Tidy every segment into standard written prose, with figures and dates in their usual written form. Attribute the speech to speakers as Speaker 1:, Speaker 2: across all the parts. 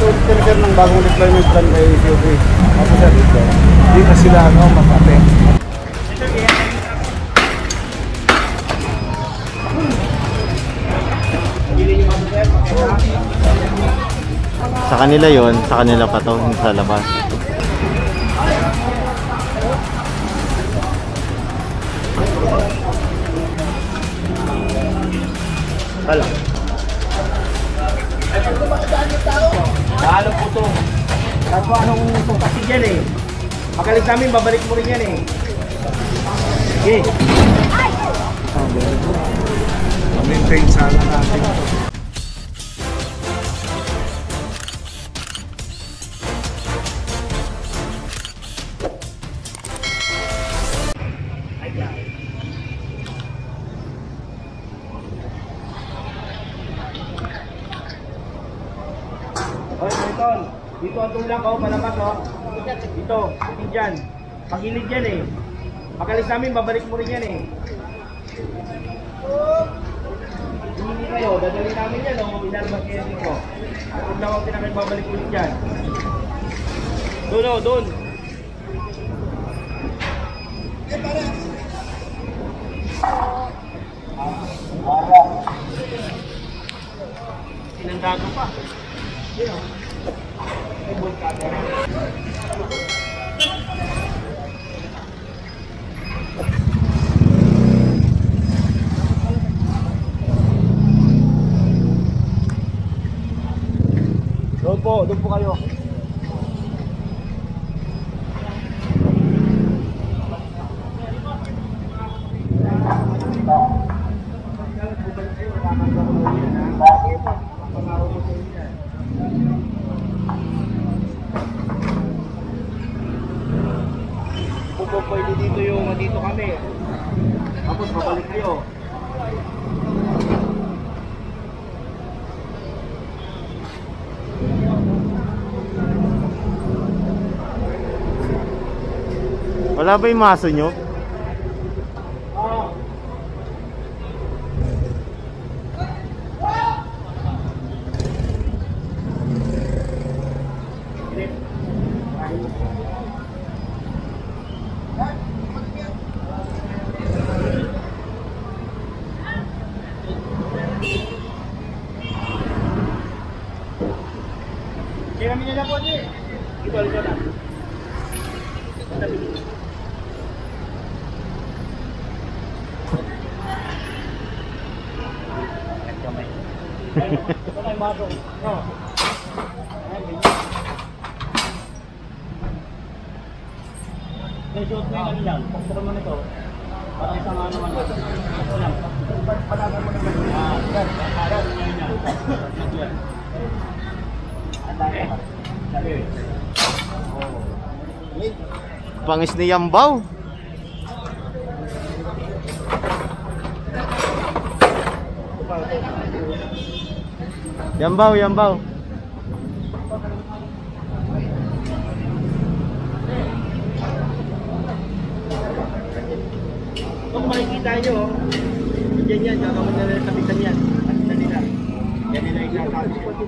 Speaker 1: ulit sir ng bagong deployment plan kay COP. Ako sir, hindi na sila matate.
Speaker 2: Sa kanila yon, sa kanila pa to, sa labas.
Speaker 1: Hala. Ay, kung kumakasaan yung tao, mahalo po ito. Tapos anong itong kasi dyan eh. Magalit namin, babalik mo rin yan eh. Sige. Maintain sana natin ito. Dito ang tulak ko, malakas o. Dito, hindi dyan. Pagilid yan eh. Pagalis namin, babalik mo rin yan eh. Hindi kayo, dadali namin yan o. Inalabas kayo dito. At kung tawag din namin, babalik ulit dyan. Doon o, doon. Sinandado pa. Yun o. Doon po kayo. Pwede dito yung dito kami. Tapos babalik kayo.
Speaker 2: Wala ba yung maso nyo?
Speaker 1: Kaya kami nila po niya. Ito alito na. Ito na yung maso. May suot mo yung ano yan. Pagkura mo nito. Parang isang ano man. Ito lang. Palagan mo naman. Yan.
Speaker 2: Pangis ni Yambaw. Yambaw, Yambaw.
Speaker 1: Kung makikita nyo, dyan yan, gagawin na rin kapitan yan. Kapitan nila. Yan nila yung kakabit.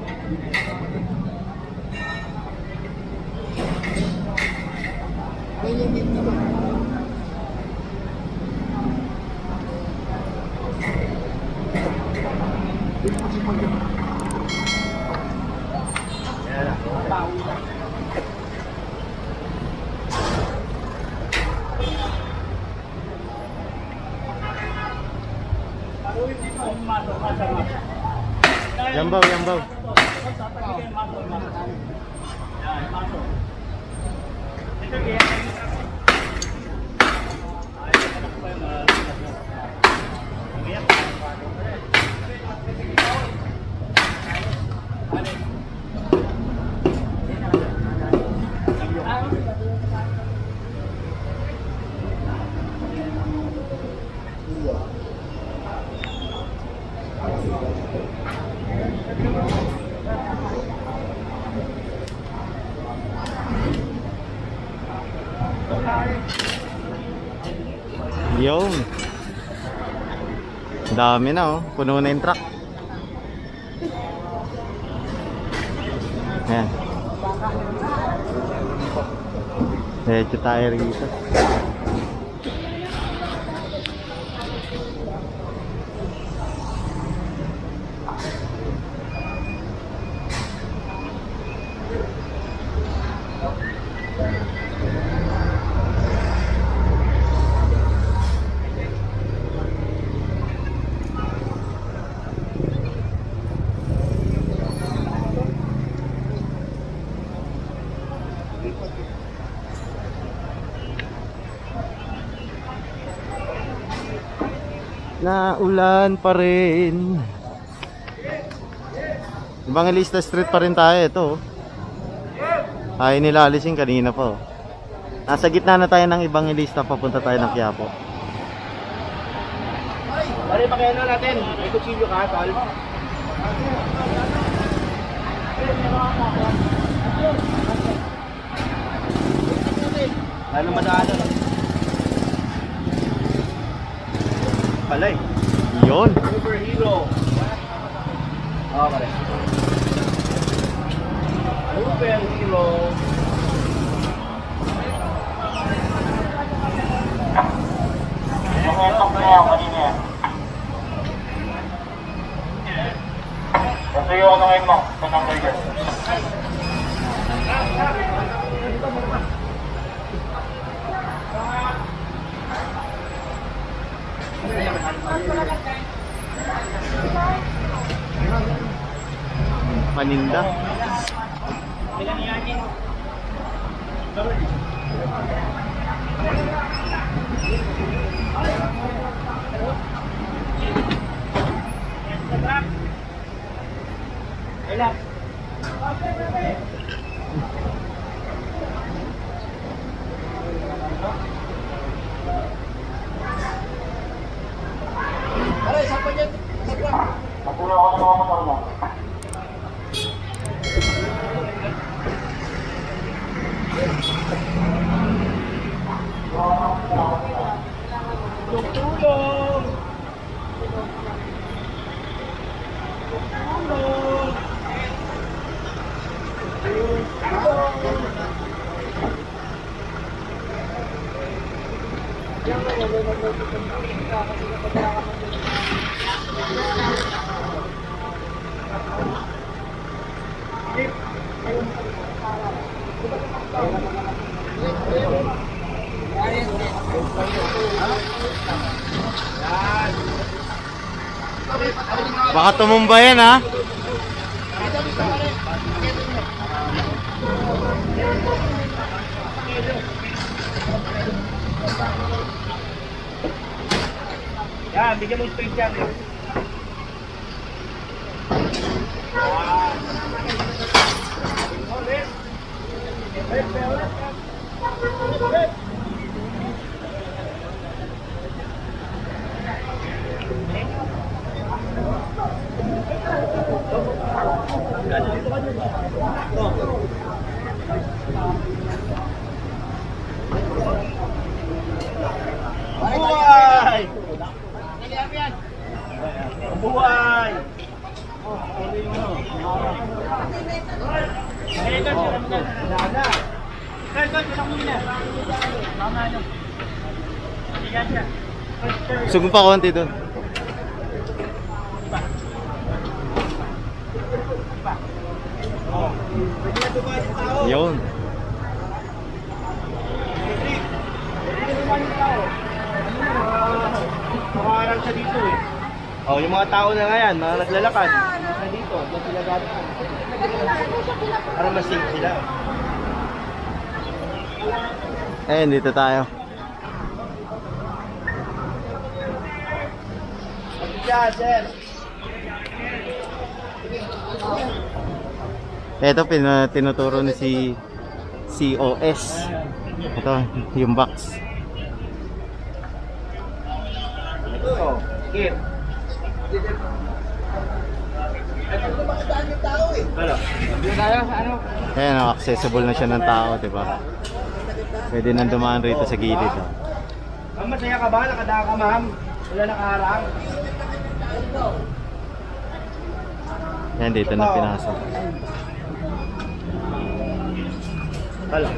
Speaker 1: Ganyan din dito.
Speaker 2: Yambaw, Yambaw. Yung dami na oh, puno na yung truck. Ayan. Medyo tayo rito. Na ulan pa rin. Evangelista Street pa rin tayo. Ito ay nila alisin kanina pa. Nasa gitna na tayo ng Evangelista. Papunta tayo ng Quiapo.
Speaker 1: Pare, pakayan na natin. May kutsilyo ka, Tal. Lalo madaanan. Palay.
Speaker 2: Yun.
Speaker 1: Superhero. Oo, pare. Superhero.
Speaker 3: Nakatok na yan kanina yan. Kasi yung ano ngayon mo, sa number dyan.
Speaker 2: Paninda.
Speaker 3: Matulog ako ng mga motor mo.
Speaker 1: Tulong!
Speaker 2: Baka tumumba yan, ha?
Speaker 1: Yan, bigyan mo space yan. Buhay! Buhay!
Speaker 2: Sugo pa konti doon. Yun.
Speaker 1: Nakaharang siya dito eh. Oh, yung mga tao na nga yan, mga naglalakad. Na dito, doon sila gano'n. Para mas safe sila.
Speaker 2: Ayun, dito tayo.
Speaker 1: Yan, sir.
Speaker 2: Ito, tinuturo ni si COS. Ito, yung box.
Speaker 1: Ito, here. Ano?
Speaker 2: Ayan, accessible na siya ng tao, diba? Pwede nang dumaan rito sa gilid. Oh.
Speaker 1: Ma'am, masaya ka ba? Nakadaan ka, ma'am? Wala nakaharang?
Speaker 2: Yan, dito na pinasok.
Speaker 1: Hala.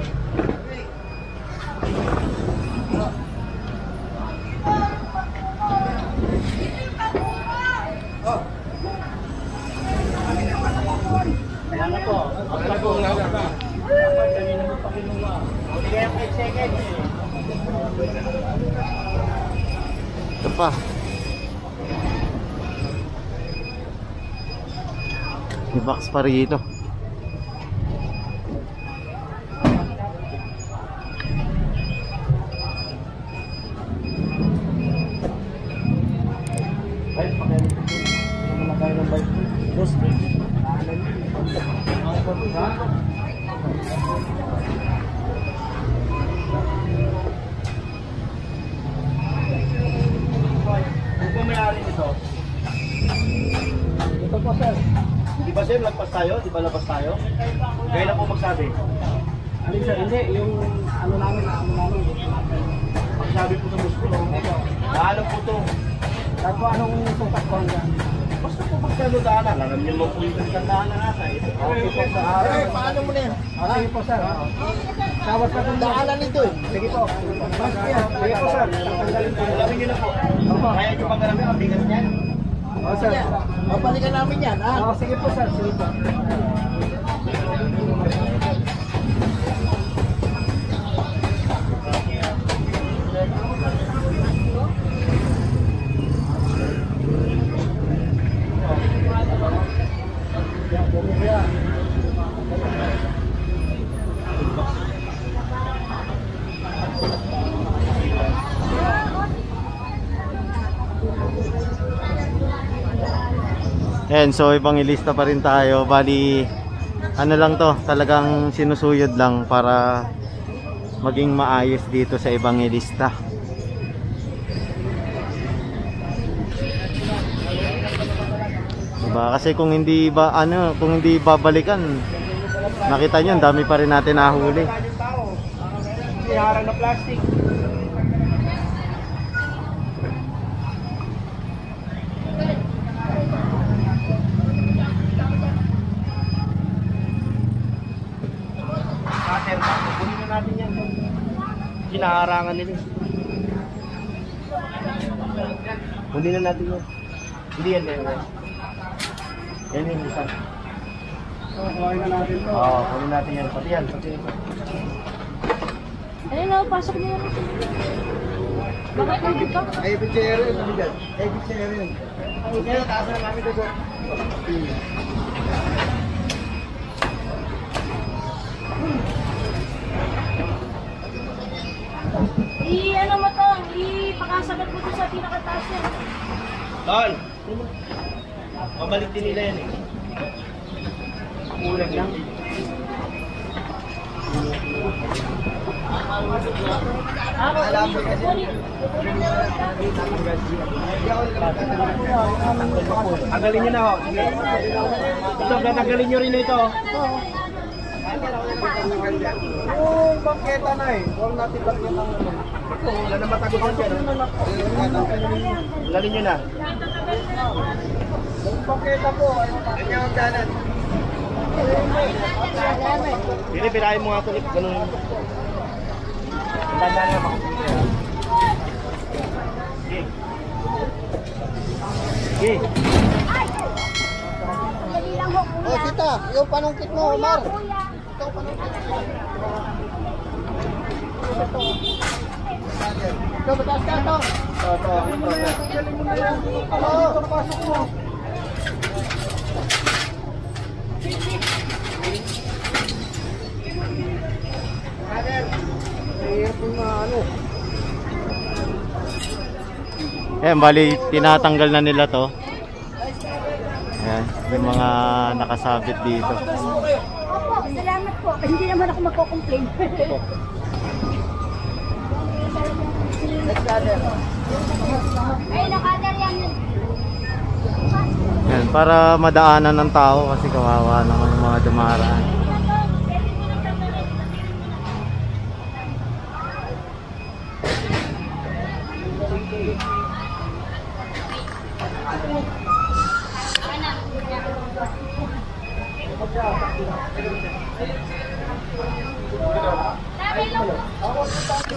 Speaker 1: Ayan na po. Pagkagong na ka. Kanina mo pa kinuha. Hindi kaya 5 seconds.
Speaker 2: Ito pa. May box pa rito.
Speaker 1: Ay, pakialit. Ano na tayo ng bike? Boss, ano po may-ari nito? Ito po, sir. Di ba sir, lagpas tayo? Di ba labas tayo? Kaya na po magsabi. Alin sir, hindi. Yung ano namin. Magsabi po sa bus ko. Naalam po ito. Kahit po anong sukat ko hanggang. Basta po pagkano daanan. Alam niyo mo po yung daanan nasa. Okay po sa araw.
Speaker 3: Paano mo na yan?
Speaker 1: Sige po sir. Tawad pa itong
Speaker 3: Daanan nito eh.
Speaker 1: Sige po. Sige po sir. Tanggalin po. Alamin niyo na po. Kaya niyo pag alamin ang bigat niyan. Oo sir.
Speaker 3: Babalikan namin yan, ha?
Speaker 1: Oo, sige po sir. Sige po.
Speaker 2: Ayan, so ibang ilista pa rin tayo. Bali, ano lang to, talagang sinusuyod lang para maging maayos dito sa ibang ilista. Diba? Kasi kung hindi babalikan, nakita nyo, ang dami pa rin natin nahuli.
Speaker 1: Iharang na plastic. Kunin na natin yan. Kinaharangan nila. Kunin na natin yan. Hindi yan yan. Yan yung isa. Kunin na natin ito. Oo, kunin natin yan. Pati yan. Pati ito.
Speaker 4: Ayun na, pasok niyo na. Bakit hindi ka?
Speaker 1: Ay, picture yun. Ay, picture yun. Kaya taas na namin ito.
Speaker 4: Ano mo to? Ipakasagat mo to sa pinakataas yan.
Speaker 1: Tol! Mabalik din nila yan eh. Kulang lang.
Speaker 4: Alam mo kasi.
Speaker 1: Tanggalin nyo na ho. Sige. Ito, tatanggalin nyo rin ito. Yung bangketa na eh. Huwag natin bangketa na. Ito, wala na matagutan dyan. Tanggalin nyo na. Yung bangketa po. Ganyan ang danan. Pili, pirahin mo nga ito. Ganun. Ang danan nga mga. Sige. Sige.
Speaker 4: Dali lang ho, kuya.
Speaker 3: Oh, Tita, yung panungkit mo, Omar.
Speaker 4: Kuya.
Speaker 3: Ito, panungkit. Ito, mataas ka ito.
Speaker 1: Ito. Galing mo na yan. Ito, napasok mo.
Speaker 2: Ayan, bali tinatanggal na nila to. Ayan, yung mga nakasabit dito.
Speaker 4: Opo, salamat po. Hindi naman ako magko-complain. Ay, nakader yan.
Speaker 2: Ayan, para madaanan ng tao kasi kawawa naman yung mga dumaraan.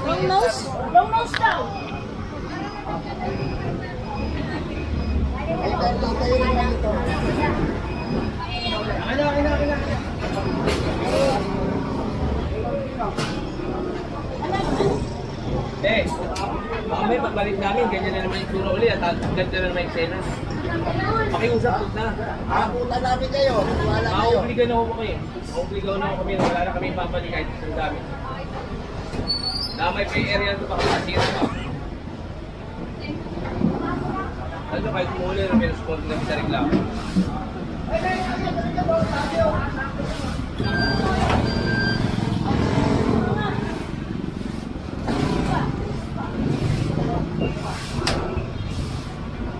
Speaker 4: Long nose? Long nose daw.
Speaker 5: Mamaya pagbalik namin, ganyan na naman yung turo ulit at ganda na naman yung eksena. Pakiusap po na.
Speaker 3: Punta namin kayo. Wala kayo.
Speaker 5: Mauubligan na ako kayo. Mauubligan na ako kami. Wala na kami papalik kahit isang gamit. Damay pa yung area na ito baka masira pa. Ano kahit muli na may respond na sa reklamo.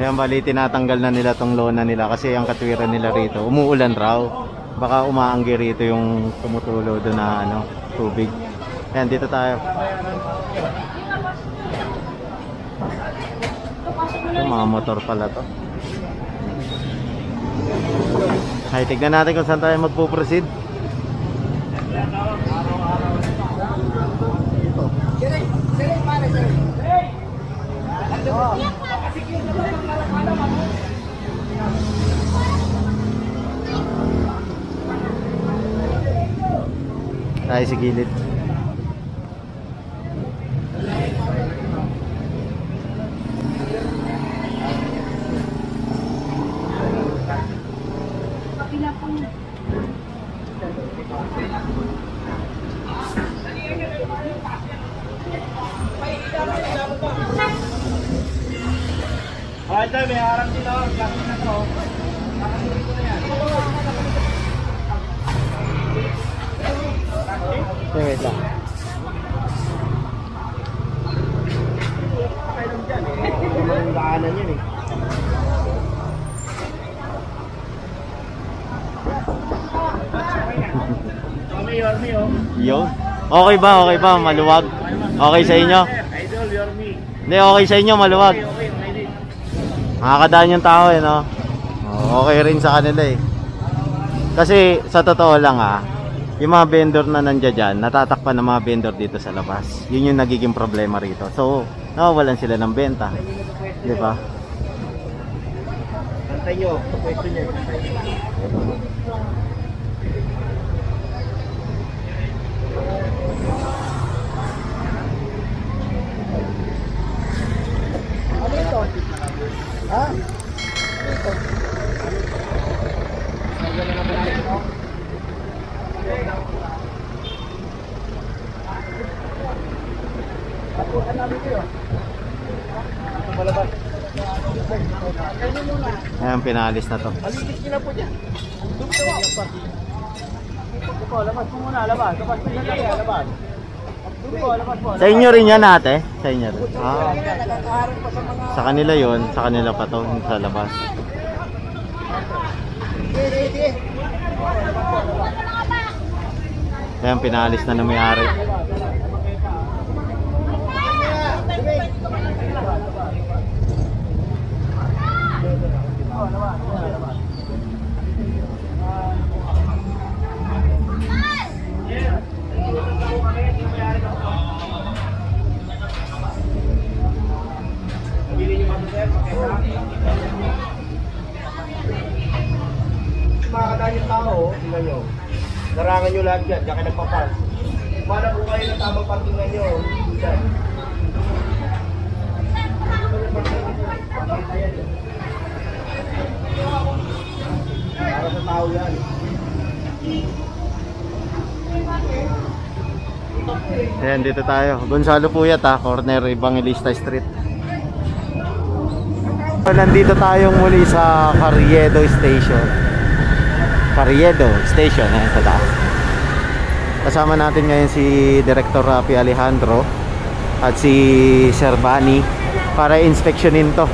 Speaker 2: Ayan, bali tinatanggal na nila tong lona nila kasi ang katwiran nila rito, umuulan raw. Baka umaanggi rito yung tumutulo doon na ano, tubig. Ayan, dito tayo. Ito, mga motor pala to. Ay, tignan natin kung saan tayo magpo-proceed. Tayo sa gilid.
Speaker 1: Ito, may harap dito. Plastic na to.
Speaker 2: Wait lang.
Speaker 1: Yung daanan yun eh. Yorme, oh.
Speaker 2: Yun. Okay ba? Okay ba? Maluwag? Okay sa inyo?
Speaker 1: Idol, Yorme.
Speaker 2: Hindi, okay sa inyo, maluwag.
Speaker 1: Okay, din.
Speaker 2: Makakadaan yung tao eh, no? Okay rin sa kanila eh. Kasi sa totoo lang yung mga vendor na nandiyan dyan, natatakpan ng mga vendor dito sa labas. Yun yung nagiging problema rito. So, nawawalan sila ng benta. Di ba?
Speaker 1: Antay nyo, pwesto nyo.
Speaker 3: Ano ito? Ha?
Speaker 2: Ayan, pinalis na to.
Speaker 3: Malinis nyo na po dyan. Labas mo muna, labas. Labas mo na lang, labas. Labas po.
Speaker 2: Sa inyo rin yan, ate? Sa inyo rin.
Speaker 3: Nakakaharap pa sa mga...
Speaker 2: Sa kanila yon, sa kanila pa to, sa labas.
Speaker 3: Sige.
Speaker 2: Ayan, pinalis na may-ari.
Speaker 1: Makakadaan yung tao, tingnan nyo. Narangan nyo lahat yan, diyan kayo nagpapas. Mana po kayo ng tamang parkingan nyo, dyan. Para sa tao yan.
Speaker 2: Ayan, dito tayo. Gonzalo Puyat corner Evangelista Street. Nandito tayong muli sa Carriedo Station. Carriedo Station, ayan sa taas. Kasama natin ngayon si Director Rafi Alejandro at si Sir Bani para inspeksyonin to.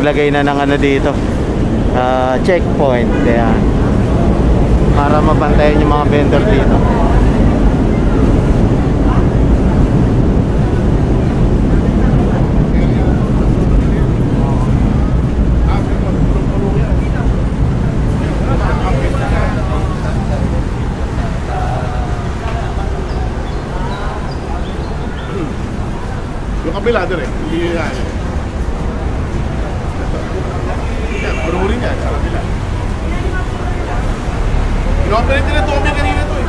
Speaker 2: naglagay na ng ano dito, checkpoint. Ayan. Para mabantayan yung mga vendor dito.
Speaker 6: Yung kabila doon hindi yan. Puro rin yan, sa kabila. Ino-operate nila ito kami kanina ito eh.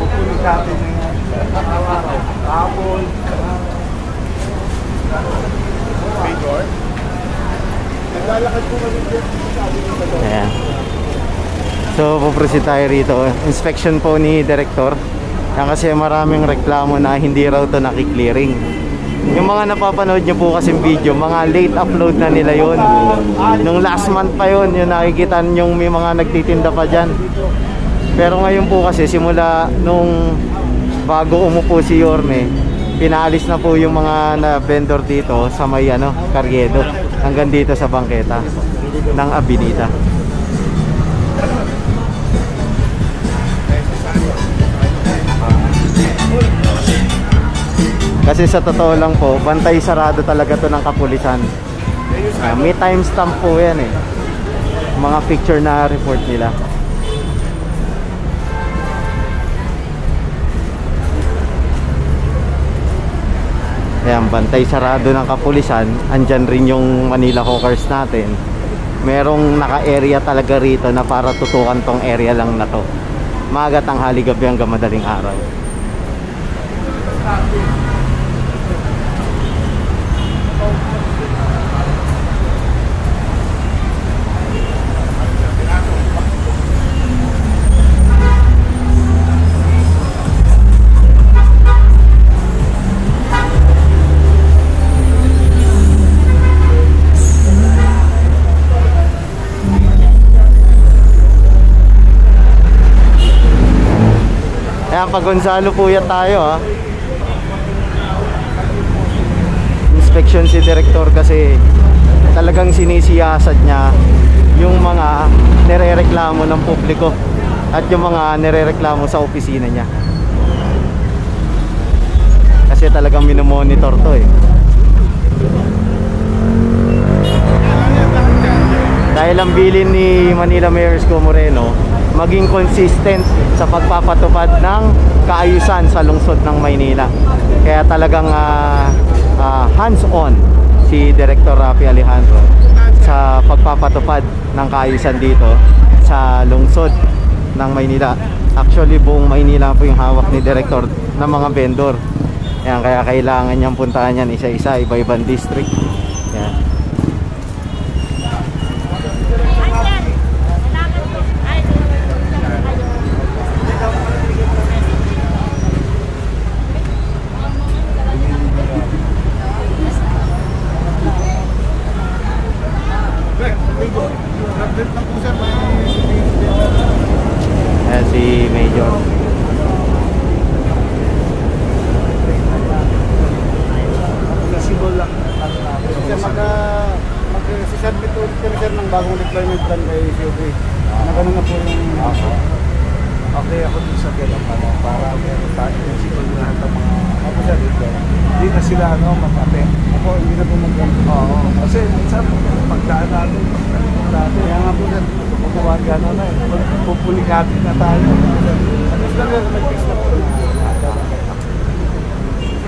Speaker 1: Pupunin natin ng araw-araw. Hapon.
Speaker 6: Major. Naglalakad po kami dito.
Speaker 2: Ayan. So puproceed tayo rito. Inspection po ni Director. Yan kasi maraming reklamo na hindi raw to nakiklearing. Yung mga napapanood nyo po kasing video, mga late upload na nila yun. Nung last month pa yun, yung nakikita yung may mga nagtitinda pa dyan. Pero ngayon po kasi simula nung bago umupo si Yorme, pinaalis na po yung mga vendor dito sa may Carriedo hanggang dito sa bangketa ng Avenida. Kasi sa totoo lang po, bantay sarado talaga to ng kapulisan. May timestamp po yan eh. Mga picture na report nila. Ayan, bantay sarado ng kapulisan. Andyan rin yung Manila Hawkers natin. Merong naka-area talaga rito na para tutukan tong area lang na to. Maaga, tanghali, gabi hanggang madaling araw. Ayan, pag Gonzalo Puyat tayo ha. Inspection si Director kasi talagang sinisiyasat niya yung mga nirereklamo ng publiko at yung mga nirereklamo sa opisina niya. Kasi talagang minomonitor to eh. Dahil ang bilin ni Manila Mayor Isko Moreno, maging consistent sa pagpapatupad ng kaayusan sa lungsod ng Maynila. Kaya talagang hands-on si Director Rafi Alejandro sa pagpapatupad ng kaayusan dito sa lungsod ng Maynila. Actually, buong Maynila po yung hawak ni Director ng mga vendor. Yan, kaya kailangan niyang puntahan yan isa-isa, iba-ibang district. Yan. Ayan si Major.
Speaker 3: Flexible lang. Kasi mag-sisubmit ulit kami sir ng bagong deployment plan kay COP. Na ganun na po yung...
Speaker 1: Okay ako dun sa ganun para meron tayo yung sigurahan ng mga kapasya dito. Hindi na sila matape.
Speaker 3: Ako, hindi na po mag-ganun.
Speaker 1: Oo. Kasi minsan pagdaan natin,
Speaker 3: Kaya nga po sir.
Speaker 1: kung gano'n na pupulikati na tayo.
Speaker 3: Tapos lang yan, mag-fix na po.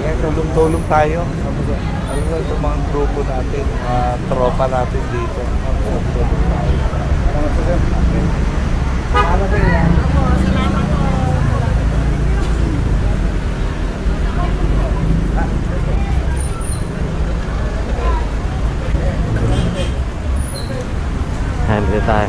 Speaker 1: Kaya tulong-tulong tayo. Alam mo itong mga grupo natin, mga tropa natin dito. Tulong tayo.
Speaker 3: Salamat po sir. Salamat po yan.
Speaker 2: Handle tayo.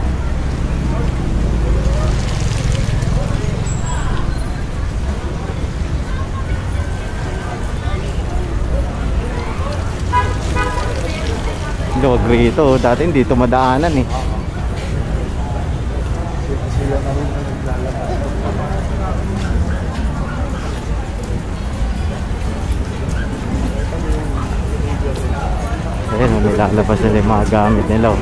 Speaker 2: Luwag rito, dati hindi ito madaanan eh.
Speaker 1: Sila na rin ang naglalabas.
Speaker 2: Ayan, nilalabas nila yung mga gamit nila. Oh.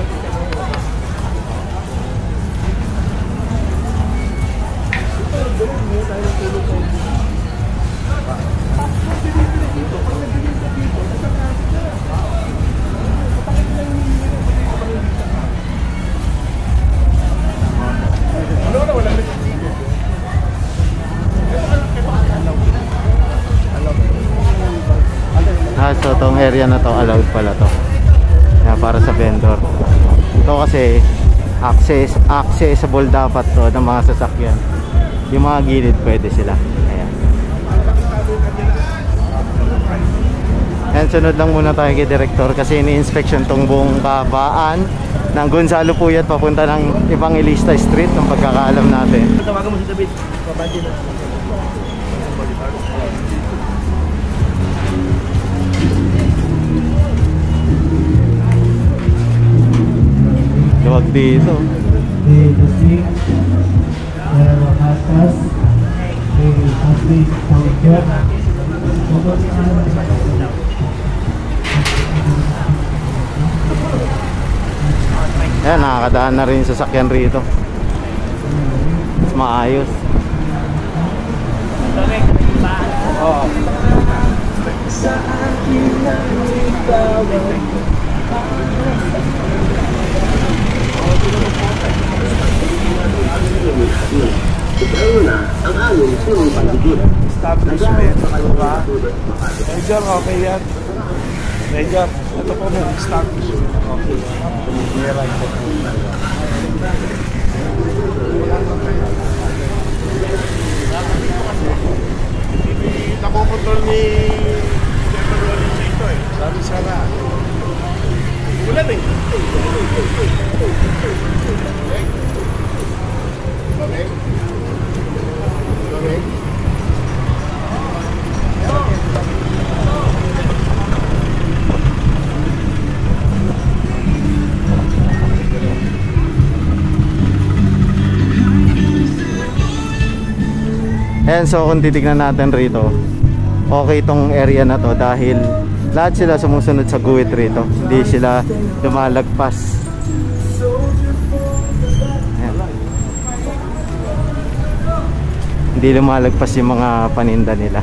Speaker 2: So itong area na to allowed pala to. Yan, para sa vendor. Ito kasi accessible dapat to ng mga sasakyan. Yung mga gilid pwede sila. Ayan. And sunod lang muna tayo kay Director kasi ini-inspection tong buong kabaan ng Gonzalo Puyat papunta ng Evangelista Street ng pagkakaalam natin.
Speaker 1: Tawagan mo si David. Pabati na.
Speaker 2: Luwag dito. Ayan, nakakadaan na rin yung sasakyan rito. Mas maayos. Oo.
Speaker 1: Ang along sunong paligid.
Speaker 3: Establishment, diba? Major, okay yan. Major, ito po may establishment. Okay.
Speaker 6: Nakokontrol ni General Rollins sa ito eh. Sabi sana. Ulan eh. Okay. Okay.
Speaker 2: Ayan, so kung titignan natin rito, okay itong area na to dahil lahat sila sumusunod sa guhit rito. Hindi sila lumalagpas. Ayan. Hindi lumalagpas yung mga paninda nila.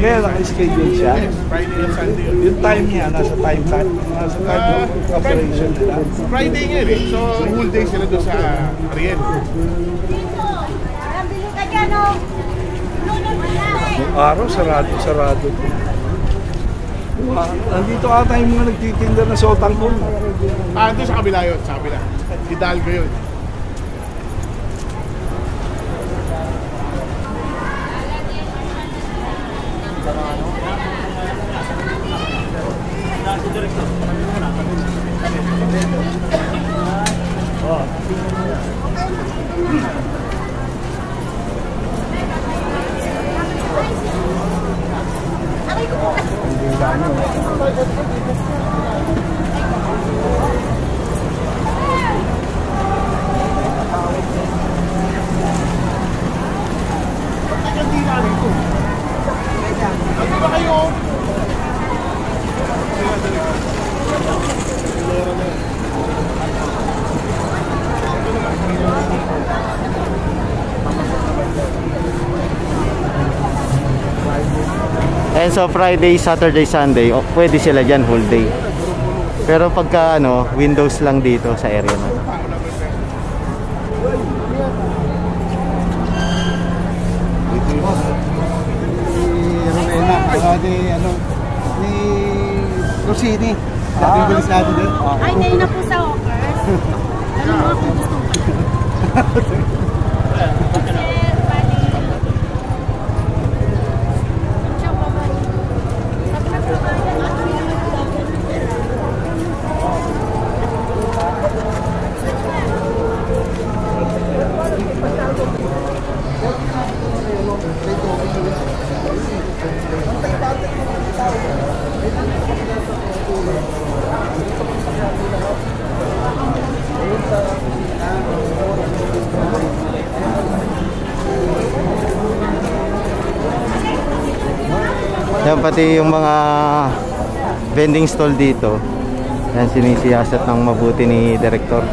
Speaker 3: Ngayon, naka-schedule siya.
Speaker 6: Friday and Sunday.
Speaker 3: Yung time niya, nasa time of operation nila.
Speaker 6: Friday nga eh. So, whole day sila doon sa Ariel.
Speaker 4: Bili ka dyan, oh.
Speaker 3: Yung araw, sarado. Nandito ata yung mga nagtitinda na sotang ko.
Speaker 6: Doon sa kabila yun. Sa kabila. Hidalgo yun. Ano ba kayo?
Speaker 2: And so Friday, Saturday, Sunday, pwede sila dyan whole day. Pero pagka ano, windows lang dito sa area na.
Speaker 3: Ni Rosini. Sabi ko bilis natin doon.
Speaker 4: Ay, ngayon na po sa Hawkers. Ano mga kung gusto mo?
Speaker 2: Ayan, pati yung mga vending stall dito. Ayan, sinisiyasat ng mabuti ni Director.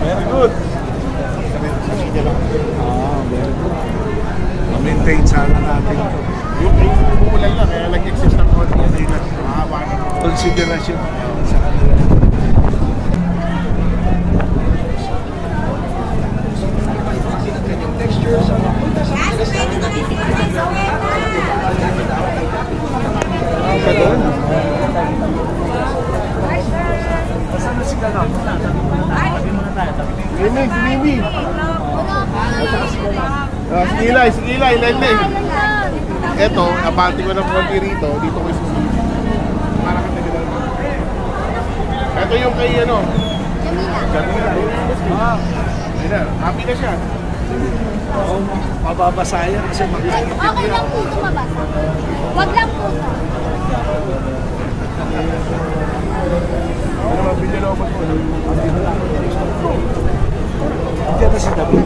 Speaker 6: Very good. Ma-maintain sana natin ito. Yung umuulan lang, kaya nag-exist ng konti. Ano yun, mahaba ng konsiderasyon sa kanila. Mimi. Sige Ilay, Lele. Eto, abante ko ng konti rito, dito ko isusunod. Para ka tagal naman. Eto yung kay ano? Jamila. Ayun na, happy na siya. Mababasa yan kasi magkakit.
Speaker 4: Okay lang po tumabasa. Wag lang po.
Speaker 6: Ano ba, Villalobos mo? Diyan na si David.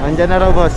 Speaker 2: Andyan na raw, boss.